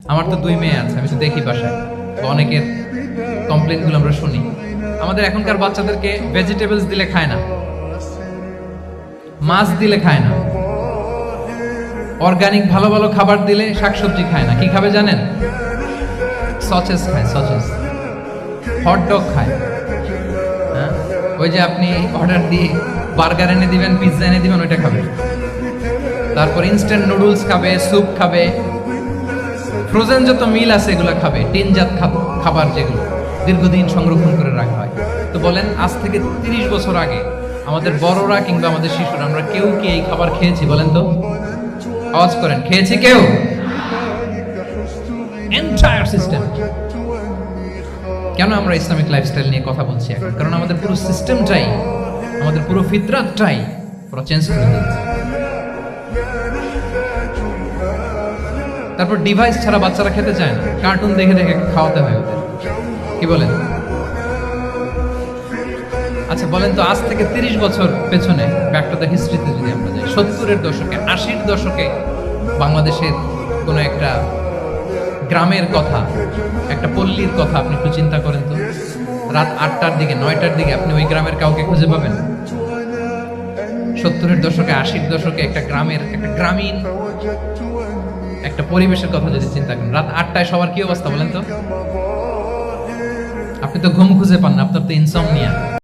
আমার তো 2 মেয়ে আছে, আমি তো দেখি বাসায় তো অনেকের কমপ্লেইনগুলো আমরা শুনি। আমাদের এখনকার বাচ্চাদেরকে ভেজিটেবলস দিলে খায় না, মাছ দিলে খায় না, অর্গানিক ভালো ভালো খাবার দিলে শাকসবজি খায় না। কি খাবে জানেন? সসেস খায়, সসেস, হট ডগ খায়। হ্যাঁ, ওই যে আপনি অর্ডার দিয়ে বার্গার এনে দিবেন, পিৎজা এনে দিবেন, ওইটা খাবে। তারপর ইনস্ট্যান্ট নুডলস খাবে, স্যুপ খাবে, ফ্রোজেন যত মিল আছে এগুলো খাবে, টিনজাত খাবার যেগুলো দীর্ঘদিন সংরক্ষণ করে রাখা হয়। তো বলেন, আজ থেকে 30 বছর আগে আমাদের বড়রা কিংবা আমাদের শিশুরা, আমরা কেউ কি এই খাবার খেয়েছি? বলেন তো, আওয়াজ করেন, খেয়েছি কেউ? Entire system. কেন আমরা ইসলামিক লাইফস্টাইল নিয়ে কথা বলছি এখন? কারণ আমাদের পুরো সিস্টেমটাই, আমাদের পুরো ফিতরাতটাই পুরো চেঞ্জ করে দিয়েছে। তারপর ডিভাইস ছাড়া বাচ্চারা খেতে চায় না, কার্টুন দেখে দেখে খাওয়াতে হয় ওদের। কি বলেন? আচ্ছা বলেন তো, আজ থেকে 30 বছর পেছনে ব্যাক টু দ্য হিস্ট্রিতে যদি আমরা যাই, 70-এর দশকে, 80-র দশকে বাংলাদেশের কোনো একটা গ্রামের কথা, একটা পল্লীর কথা আপনি একটু চিন্তা করেন তো। রাত 8টার দিকে, 9টার দিকে আপনি ওই গ্রামের কাউকে খুঁজে পাবেন? 70-এর দশকে, 80-র দশকে একটা গ্রামের, একটা গ্রামীণ একটা পরিবেশের কথা যদি চিন্তা করেন, রাত 8টায় সবার কি অবস্থা বলেন তো? আপনি তো ঘুম খুঁজে পান না, আপনার তো ইনসমনিয়া।